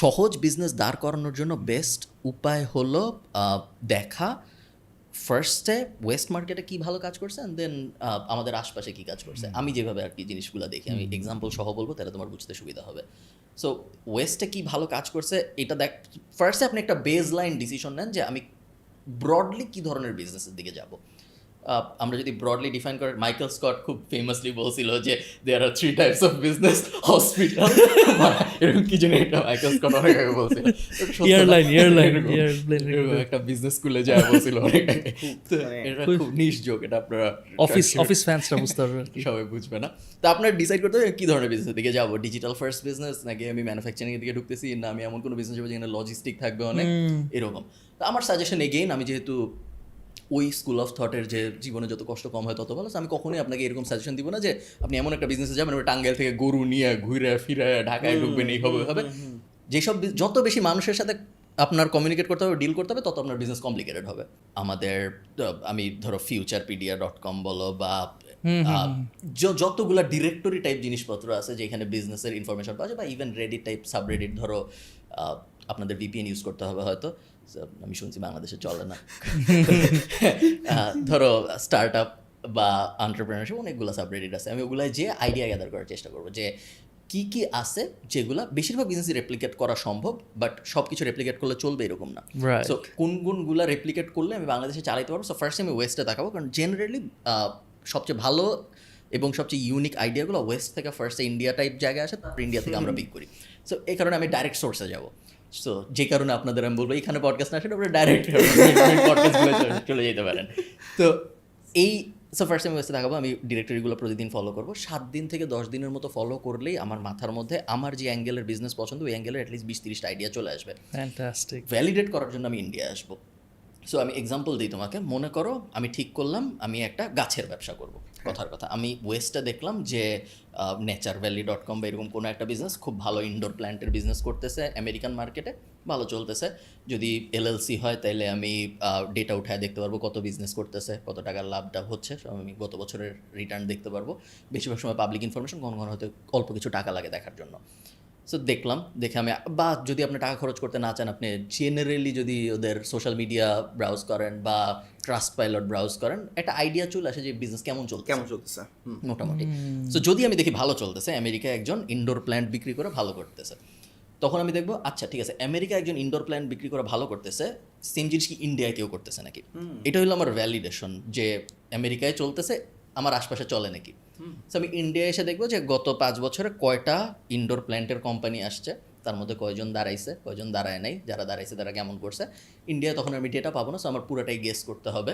সহজ বিজনেস দাঁড় করানোর জন্য বেস্ট উপায় হলো দেখা ফার্স্টে ওয়েস্ট মার্কেটে কী ভালো কাজ করছে অ্যান্ড দেন আমাদের আশপাশে কী কাজ করছে। আমি যেভাবে আর কি জিনিসগুলো দেখি, আমি এক্সাম্পল সহ বলবো, তাহলে তোমার বুঝতে সুবিধা হবে। সো ওয়েস্টে কী ভালো কাজ করছে এটা দেখ, ফার্স্টে আপনি একটা বেজ লাইন ডিসিশন নেন যে আমি ব্রডলি কী ধরনের বিজনেসের দিকে যাব। আমরা যদি ব্রডলি ডিফাইন করি, মাইকেল স্কট খুব ফেমাসলি বলছিল যে দেয়ার আর 3 টাইপস অফ বিজনেস, হসপিটাল, এরকম কি জানি একটা মাইকেল স্কট অনেক আগে বলছিল, একটা বিজনেস স্কুলে যায় বলছিল অনেক আগে। তো এটা খুব নিশ জোক, এটা আপনারা অফিস ফ্যান্সরা বুঝতে পারবে, সবাই বুঝবে না। তো আপনার ডিসাইড করতে হবে কী ধরনের বিজনেসের দিকে যাবো, ডিজিটাল ফার্স্ট বিজনেস নাকি আমি ম্যানুফ্যাকচারিং এর দিকে ঢুকতেছি, না আমি এমন কোনো বিজনেস যাবো যেখানে লজিস্টিক থাকবে অনেক, এরকম। তো আমার সাজেশন এগেইন, আমি যেহেতু ওই স্কুল অফ থটের যে জীবনে যত কষ্ট কম হয় তত ভালো, আমি কখনোই আপনাকে এরকম সাজেশন দিব না যে আপনি এমন একটা বিজনেসে যাবেন টাঙ্গাইল থেকে গরু নিয়ে ঘুরে ফিরে ঢাকায় ঢুকবেন, এই হবে। যেসব যত বেশি মানুষের সাথে আপনার কমিউনিকেট করতে হবে, ডিল করতে হবে, তত আপনার বিজনেস কমপ্লিকেটেড হবে। আমাদের আমি ধরো futurepedia.com বলো বা যতগুলা ডিরেক্টরি টাইপ জিনিসপত্র আছে যেখানে বিজনেসের ইনফরমেশন পাওয়া যায়, বা ইভেন রেডিট টাইপ সাবরেডিট, ধরো আপনাদের VPN ইউজ করতে হবে হয়তো, আমি শুনছি বাংলাদেশে চলে না, ধরো স্টার্ট আপ বা এন্টারপ্রেনারশিপ, অনেকগুলো সাবরেডিট আছে। আমি ওগুলাই যে আইডিয়া গ্যাদার করার চেষ্টা করবো যে কি কি আছে যেগুলা বেশিরভাগ বিজনেসই রেপ্লিকেট করা সম্ভব, বাট সব কিছু রেপ্লিকেট করলে চলবে এরকম না। সো কোন কোনগুলো রেপ্লিকেট করলে আমি বাংলাদেশে চালাইতে পারবো। সো ফার্স্ট আমি ওয়েস্টে দেখাবো, কারণ জেনারেলি সবচেয়ে ভালো এবং সবচেয়ে ইউনিক আইডিয়াগুলো ওয়েস্ট থেকে ফার্স্টে ইন্ডিয়া টাইপ জায়গায় আসে, তারপর ইন্ডিয়া থেকে আমরা পিক করি। সো এই কারণে আমি ডাইরেক্ট সোর্সে যাবো। সো যে কারণে আপনাদের আমি বলবো এখানে পডকাস্ট না আসলে আপনারা ডাইরেক্ট পডকাস্টগুলো চলে যেতে পারেন। তো এই ফার্স্ট আমি ওয়েস্টে দেখাবো, আমি ডিরেক্টরিগুলো প্রতিদিন ফলো করবো, 7 দিন থেকে 10 দিনের মতো ফলো করলেই আমার মাথার মধ্যে আমার যে অ্যাঙ্গেলের বিজনেস পছন্দ, ওই অ্যাঙ্গেলের অ্যাটলিস্ট 20-30টা আইডিয়া চলে আসবে। ফ্যান্টাস্টিক। ভ্যালিডেট করার জন্য আমি ইন্ডিয়া আসবো। সো আমি এক্সাম্পল দিই তোমাকে, মনে করো আমি ঠিক করলাম আমি একটা গাছের ব্যবসা করব, কথার কথা। আমি ওয়েস্টে দেখলাম যে naturevalley.com বা এরকম কোনো একটা বিজনেস খুব ভালো ইনডোর প্ল্যান্টের বিজনেস করতেছে আমেরিকান মার্কেটে, ভালো চলতেছে। যদি LLC হয় তাহলে আমি ডেটা উঠায় দেখতে পারবো কত বিজনেস করতেছে, কত টাকার লাভটা হচ্ছে, আমি গত বছরের রিটার্ন দেখতে পারবো। বেশিরভাগ সময় পাবলিক ইনফরমেশন, ঘন ঘন হয়তো অল্প কিছু টাকা লাগে দেখার জন্য। সো দেখলাম, দেখে আমি, বা যদি আপনি টাকা খরচ করতে না চান, আপনি জেনারেলি যদি ওদের সোশ্যাল মিডিয়া ব্রাউজ করেন বা ট্রাস্টপাইলট ব্রাউজ করেন, একটা আইডিয়া চলে আসে যে বিজনেস কেমন চলতেছে মোটামুটি। সো যদি আমি দেখি ভালো চলতেছে, আমেরিকায় একজন ইনডোর প্ল্যান্ট বিক্রি করে ভালো করতেছে, তখন আমি দেখবো আচ্ছা ঠিক আছে, আমেরিকা একজন ইনডোর প্ল্যান্ট বিক্রি করে ভালো করতেছে, সেম জিনিস কি ইন্ডিয়ায় কেউ করতেছে নাকি। এটা হলো আমার ভ্যালিডেশন যে আমেরিকায় চলতেছে, আমার আশপাশে চলে নাকি। সো আমি ইন্ডিয়া এসে দেখবো যে গত 5 বছরে কয়টা ইনডোর প্ল্যান্টের কোম্পানি আসছে, তার মধ্যে কয়জন দাঁড়াইছে, কয়জন দাঁড়ায় নাই, যারা দাঁড়াইছে তারা কেমন করছে। ইন্ডিয়ায় তখন আমি ডেটা পাবো না, সো আমার পুরোটাই গেস করতে হবে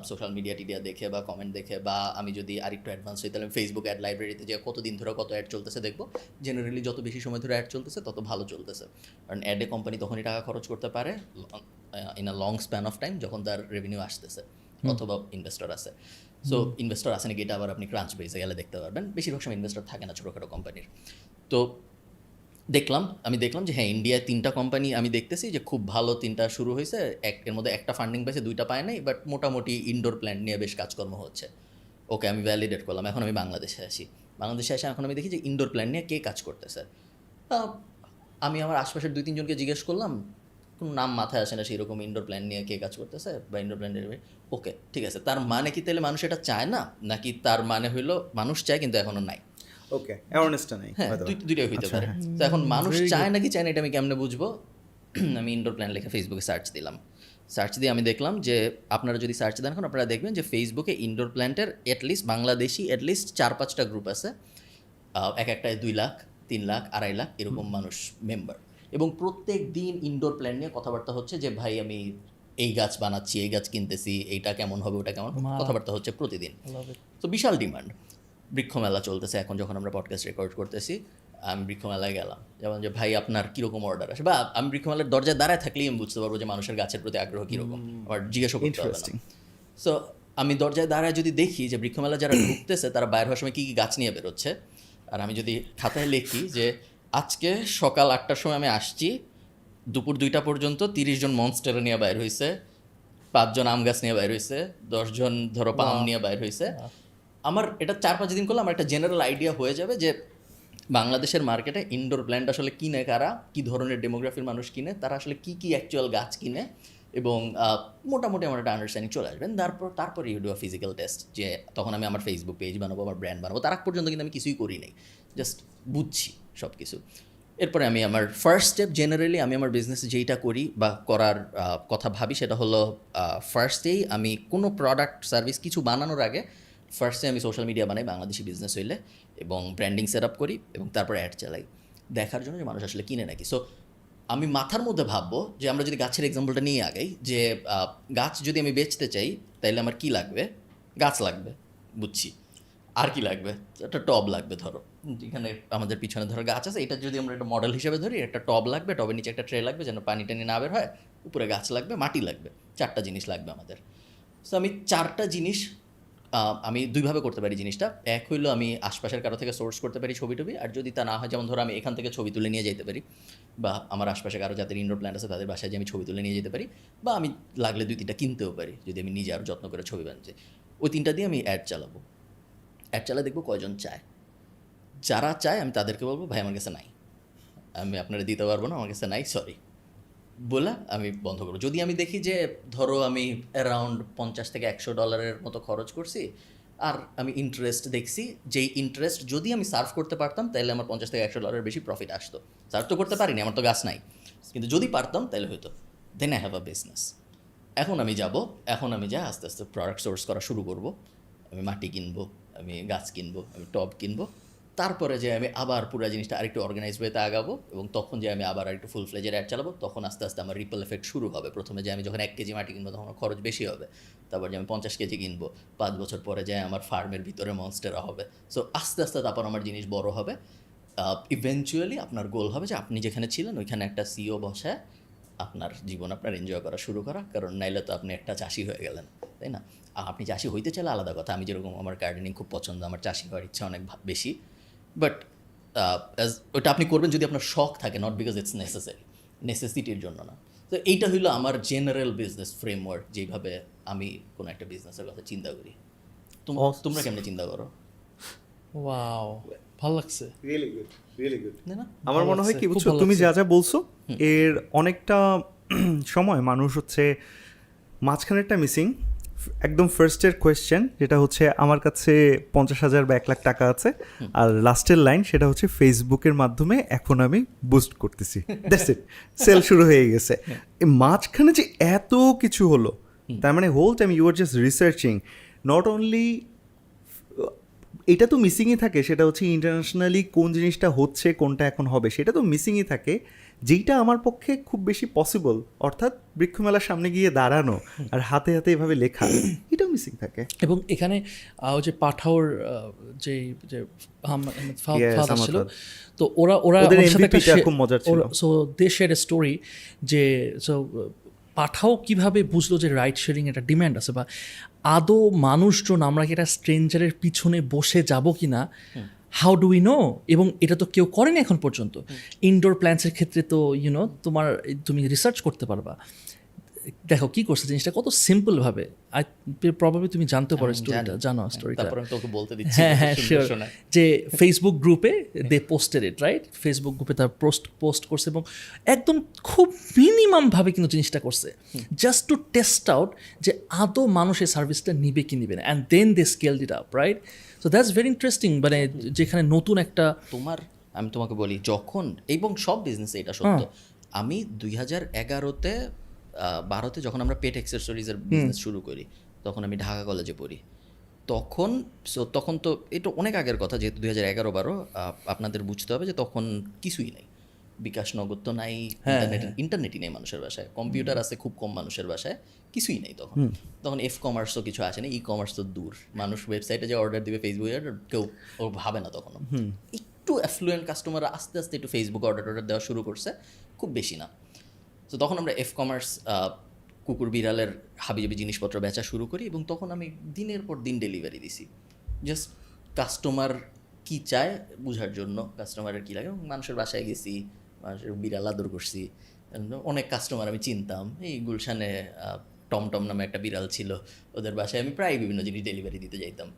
সোশ্যাল মিডিয়া টিডিয়া দেখে বা কমেন্ট দেখে, বা আমি যদি আরেকটু অ্যাডভান্স হই তাহলে ফেসবুক অ্যাড লাইব্রেরিতে যে কতদিন ধরে কত অ্যাড চলতেছে দেখবো। জেনারেলি যত বেশি সময় ধরে অ্যাড চলতেছে তত ভালো চলতেছে, কারণ অ্যাডে কোম্পানি তখনই টাকা খরচ করতে পারে in a long span of time, যখন তার রেভিনিউ আসতেছে অথবা ইনভেস্টর আছে। সো ইনভেস্টর আছে নাকি এটা আবার আপনি ক্রাঞ্চ বেসে গেলে দেখতে পারবেন। বেশিরভাগ সময় ইনভেস্টর থাকে না ছোটোখাটো কোম্পানির। তো আমি দেখলাম যে হ্যাঁ, ইন্ডিয়ায় 3টা কোম্পানি আমি দেখতেছি যে খুব ভালো, 3টা শুরু হয়েছে, এর মধ্যে একটা ফান্ডিং পাইছে, 2টা পায় নাই, বাট মোটামুটি ইনডোর প্ল্যান্ট নিয়ে বেশ কাজকর্ম হচ্ছে। ওকে, আমি ভ্যালিডেট করলাম। এখন আমি বাংলাদেশে আসি, এখন আমি দেখি যে ইনডোর প্ল্যান্ট নিয়ে কে কাজ করতেছে। আমি আমার আশপাশের 2-3 জনকে জিজ্ঞেস করলাম, কোনো নাম মাথায় আসে না সেরকম ইনডোর প্ল্যান নিয়ে কে কাজ করতেছে বা ইনডোর প্ল্যান্টের। ওকে ঠিক আছে, তার মানে কি তাহলে মানুষ এটা চায় না, নাকি তার মানে হইলো মানুষ চায় কিন্তু এখনো নাই। ওকে, অ্যাওয়ারনেসটা নাই। হ্যাঁ, দুইটাই হইতে পারে। তো এখন মানুষ চায় নাকি চায় না এটা আমি কেমনে বুঝবো? আমি ইনডোর প্ল্যান লিখে ফেসবুকে সার্চ দিলাম। সার্চ দিয়ে আমি দেখলাম যে আপনারা যদি সার্চ দেন এখন আপনারা দেখবেন যে ফেসবুকে ইনডোর প্ল্যান্টের অ্যাটলিস্ট বাংলাদেশি অ্যাটলিস্ট 4-5টা গ্রুপ আছে, একটায় 2 লাখ, 3 লাখ, 2.5 লাখ এরকম মানুষ মেম্বার, এবং প্রত্যেক দিন ইনডোর প্ল্যান নিয়ে কথাবার্তা হচ্ছে যে ভাই আমি এই গাছ বানাচ্ছি, এই গাছ কিনতেছি, এইটা কেমন হবে, ওটা কেমন, কথাবার্তা হচ্ছে প্রতিদিন। তো বিশাল ডিমান্ড। বৃক্ষমেলা চলতেছে এখন, যখন আমরা পডকাস্ট রেকর্ড করতেছি আমি বৃক্ষমেলায় গেলাম, যেমন যে ভাই আপনার কীরকম অর্ডার আসে, বা আমি বৃক্ষমেলার দরজায় দাঁড়ায় থাকলেই আমি বুঝতে পারবো যে মানুষের গাছের প্রতি আগ্রহ কীরকম, আমার জিজ্ঞাসা করতে হবে না। সো আমি দরজায় দাঁড়ায় যদি দেখি যে বৃক্ষমেলা যারা ঢুকতেছে তারা বাইরে হওয়ার সময় কী কী গাছ নিয়ে বেরোচ্ছে, আর আমি যদি খাতায় লিখি যে আজকে সকাল 8টার সময় আমি আসছি, দুপুর 2টা পর্যন্ত 30 জন মনস্টার নিয়ে বাইর হয়েছে, 5 জন আম গাছ নিয়ে বাইর হয়েছে, 10 জন ধরো পাম নিয়ে বাইর হয়েছে, আমার এটা 4-5 দিন করলে আমার একটা জেনারেল আইডিয়া হয়ে যাবে যে বাংলাদেশের মার্কেটে ইনডোর প্ল্যান্ট আসলে কিনে কারা, কী ধরনের ডেমোগ্রাফির মানুষ কিনে, তারা আসলে কী অ্যাকচুয়াল গাছ কিনে, এবং মোটামুটি আমার একটা আন্ডারস্ট্যান্ডিং চলে আসবেন। তারপর you do a physical test, যে তখন আমি আমার ফেসবুক পেজ বানাবো, আমার ব্র্যান্ড বানাবো। তার আগ পর্যন্ত কিন্তু আমি কিছুই করি নাই, জাস্ট বুঝছি সব কিছু। এরপরে আমি আমার ফার্স্ট স্টেপ, জেনারেলি আমি আমার বিজনেসে যেইটা করি বা করার কথা ভাবি, সেটা হলো ফার্স্টেই আমি কোনো প্রোডাক্ট সার্ভিস কিছু বানানোর আগে ফার্স্টে আমি সোশ্যাল মিডিয়া বানাই বাংলাদেশি বিজনেস হইলে, এবং ব্র্যান্ডিং সেট আপ করি, এবং তারপর অ্যাড চালাই দেখার জন্য যে মানুষ আসলে কিনে নাকি। সো আমি মাথার মধ্যে ভাববো যে আমরা যদি গাছের এক্সাম্পলটা নিয়ে আগাই, যে গাছ যদি আমি বেচতে চাই তাহলে আমার কি লাগবে, গাছ লাগবে, বুঝছি। আর কি লাগবে, একটা টব লাগবে। ধরো এখানে আমাদের পিছনে ধরো গাছ আছে, এটা যদি আমরা একটা মডেল হিসেবে ধরি, একটা টব লাগবে, টবের নিচে একটা ট্রে লাগবে যেন পানি টানি না বের হয়, উপরে গাছ লাগবে, মাটি লাগবে, 4টা জিনিস লাগবে আমাদের। সো আমি 4টা জিনিস আমি দুইভাবে করতে পারি জিনিসটা। এক হইলো আমি আশপাশের কারো থেকে সোর্স করতে পারি ছবি টবি, আর যদি তা না হয়, যেমন ধরো আমি এখান থেকে ছবি তুলে নিয়ে যেতে পারি, বা আমার আশপাশে কারো যাদের ইনডোর প্ল্যান্ট আছে তাদের বাসায় যে আমি ছবি তুলে নিয়ে যেতে পারি, বা আমি লাগলে 2-3টা কিনতেও পারি যদি আমি নিজে আরও যত্ন করে ছবি বানাচ্ছি। ওই 3টা দিয়ে আমি অ্যাড চালাবো। অ্যাড চালা দেখবো কয়জন চায়। যারা চায় আমি তাদেরকে বলবো, ভাই আমার কাছে নাই, আমি আপনারা দিতে পারবো না, আমার কাছে নাই, সরি বলে আমি বন্ধ করবো। যদি আমি দেখি যে ধরো আমি অ্যারাউন্ড $50-100 মতো খরচ করছি, আর আমি ইন্টারেস্ট দেখছি, যেই ইন্টারেস্ট যদি আমি সার্ভ করতে পারতাম তাহলে আমার $50-100 বেশি প্রফিট আসতো। সার্ভ তো করতে পারিনি, আমার তো গাছ নাই, কিন্তু যদি পারতাম তাহলে হয়তো, then I have a business. এখন আমি যাই আস্তে আস্তে প্রোডাক্ট সোর্স করা শুরু করব। আমি মাটি কিনবো, আমি গাছ কিনবো, আমি টব কিনবো, তারপরে যে আমি আবার পুরো জিনিসটা আরেকটু অর্গানাইজ ওয়েতে আগাবো, এবং তখন যে আমি আবার আরেকটু ফুল ফ্লেজের অ্যাড চালাবো, তখন আস্তে আস্তে আমার রিপল এফেক্ট শুরু হবে। প্রথমে যে আমি যখন 1 কেজি মাটি কিনবো তখন আমার খরচ বেশি হবে, তারপর যে আমি 50 কেজি কিনবো, 5 বছর পরে যে আমার ফার্মের ভিতরে মনস্টাররা হবে। সো আস্তে আস্তে তারপর আমার জিনিস বড় হবে। ইভেনচুয়ালি আপনার গোল হবে যে আপনি যেখানে ছিলেন ওইখানে একটা সিও বসায় আপনার জীবন আপনার এনজয় করা শুরু করা, কারণ নাইলে তো আপনি একটা চাষি হয়ে গেলেন, তাই না? আপনি চাষি হইতে চাইলে আলাদা কথা, আমি যেরকম আমার গার্ডেনিং খুব পছন্দ, আমার চাষি হওয়ার ইচ্ছা অনেক বেশি, বাট ওটা আপনি করবেন যদি আপনার শখ থাকে, নট বিকজ ইটস নেসেসারি, নেসেসিটির জন্য না। তো এইটা হইলো আমার জেনারেল বিজনেস ফ্রেমওয়ার্ক, যেইভাবে আমি কোনো একটা বিজনেসের কথা চিন্তা করি। তোমরা কেমনে চিন্তা করো? ওয়াও, ভালো লাগছে। Really good, really good. না আমার মনে হয় কি খুব বুঝছো, ভালো তুমি লাগছে। যা যা বলছো এর অনেকটা সময় মানুষ হচ্ছে মাঝখানেরটা মিসিং। একদম ফার্স্টের কোয়েশ্চেন যেটা হচ্ছে আমার কাছে 50,000 বা 1,00,000 টাকা আছে, আর লাস্টের লাইন সেটা হচ্ছে ফেসবুকের মাধ্যমে এখন আমি বুস্ট করতেছি, দ্যাটস ইট, সেল শুরু হয়ে গেছে। এই মাঝখানে যে এত কিছু হলো, তার মানে whole time you are just researching, not only এটা তো মিসিংই থাকে, সেটা হচ্ছে ইন্টারন্যাশনালি কোন জিনিসটা হচ্ছে, কোনটা এখন হবে, সেটা তো মিসিংই থাকে, যেইটা আমার পক্ষে খুব বেশি পসিবল, অর্থাৎ বৃক্ষমেলার সামনে গিয়ে দাঁড়ানো আর হাতে হাতে এভাবে লেখা, এটাও মিসিং থাকে। এবং এখানে ওই যে পাঠাওর যে যে ফাদার ছিল, তো ওরা ওদের আমার সাথে MVP টা খুব মজার ছিল। So they share a story যে সো পাঠাও কিভাবে বুঝলো যে রাইড শেয়ারিং একটা ডিম্যান্ড আছে, বা আদৌ মানুষজন আমরা কি একটা স্ট্রেঞ্জারের পিছনে বসে যাব কি না, হাউ ডু উই নো? এবং এটা তো কেউ করেনি এখন পর্যন্ত। ইনডোর প্ল্যান্টসের ক্ষেত্রে তো তুমি রিসার্চ করতে পারবা। দেখো কি করছে জিনিসটা কত সিম্পলভাবে, প্রবাবলি তুমি জানতে পারো স্টোরিটা, জানো স্টোরিটা? তারপর আমি তোকে বলতে দিচ্ছি। হ্যাঁ শিওর, যে ফেসবুক গ্রুপে দে পোস্টেড ইট, রাইট? ফেসবুক গ্রুপে তার পোস্ট করছে, এবং একদম খুব মিনিমামভাবে কিন্তু জিনিসটা করছে, জাস্ট টু টেস্ট আউট যে আদৌ মানুষ এই সার্ভিসটা নিবে কি নিবে না, and then they scaled it up, right? So that's very interesting. মানে যেখানে নতুন একটা আমি তোমাকে বলি, যখন, এবং সব বিজনেসে এটা সত্য, আমি 2011-তে 12-তে যখন আমরা পেট অ্যাক্সেসরিজের বিজনেস শুরু করি, তখন আমি ঢাকা কলেজে পড়ি। তখন তো এটা অনেক আগের কথা, যেহেতু 2011-12, আপনাদের বুঝতে হবে যে তখন কিছুই নাই, বিকাশ নগদ তো নাই, ইন্টারনেটই নেই মানুষের বাসায়, কম্পিউটার আছে খুব কম মানুষের বাসায়, কিছুই নেই তখন এফ কমার্সও কিছু আসে না, ই কমার্স তো দূর, মানুষ ওয়েবসাইটে যে অর্ডার দিবে ফেসবুকে, কেউ ভাবে না তখনও। একটু অ্যাফ্লুয়েন্ট কাস্টমার আস্তে আস্তে একটু ফেসবুক অর্ডার দেওয়া শুরু করছে, খুব বেশি না। তো তখন আমরা এফ কমার্স, কুকুর বিড়ালের হাবিজাবি জিনিসপত্র বেচা শুরু করি, এবং তখন আমি দিনের পর দিন ডেলিভারি দিছি, জাস্ট কাস্টমার কি চায় বোঝার জন্য, কাস্টমারের কী লাগে। এবং মানুষের বাসায় গেছি, মানুষের বিড়াল আদর করছি, অনেক কাস্টমার আমি চিনতাম। এই গুলশানে টমটম নামে একটা বিড়াল ছিল, ওদের বাসায় আমি প্রায় বিভিন্ন জিনিস ডেলিভারি দিতে যাইতাম।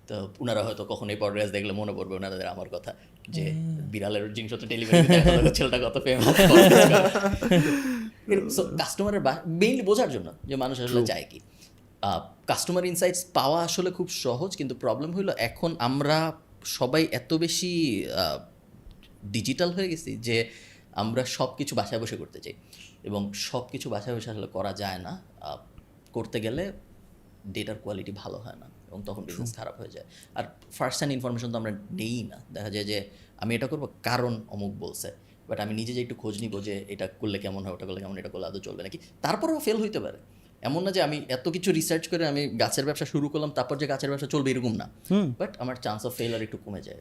তো ওনারা হয়তো কখন এই পডকাস্ট দেখলে মনে পড়বে ওনাদের আমার কথা যে বিড়ালের জিনিসপত্র ডেলিভারি ছেলেটা কত ফেমাস। সো কাস্টমারের মেইনলি বোঝার জন্য যে মানুষ আসলে চায় কি। কাস্টমার ইনসাইটস পাওয়া আসলে খুব সহজ, কিন্তু প্রবলেম হইলো এখন আমরা সবাই এত বেশি ডিজিটাল হয়ে গেছি যে আমরা সব কিছু বাসায় বসে করতে চাই, এবং সব কিছু বাসায় বসে আসলে করা যায় না। করতে গেলে ডেটার কোয়ালিটি ভালো হয় না, এবং তখন বিজনেস খারাপ হয়ে যায়। আর ফার্স্ট হ্যান্ড ইনফরমেশন তো আমরা নেই না। দেখা যায় যে আমি এটা করবো কারণ অমুক বলছে, বাট আমি নিজে যে একটু খোঁজ নিব যে এটা করলে কেমন হয়, ওটা করলে কেমন, এটা করলে আদৌ চলবে নাকি। তারপরেও ফেল হইতে পারে। এমন না যে আমি এত কিছু রিসার্চ করে আমি গাছের ব্যবসা শুরু করলাম তারপর যে গাছের ব্যবসা চলবে এরকম না, বাট আমার চান্স অফ ফেলার একটু কমে যায়।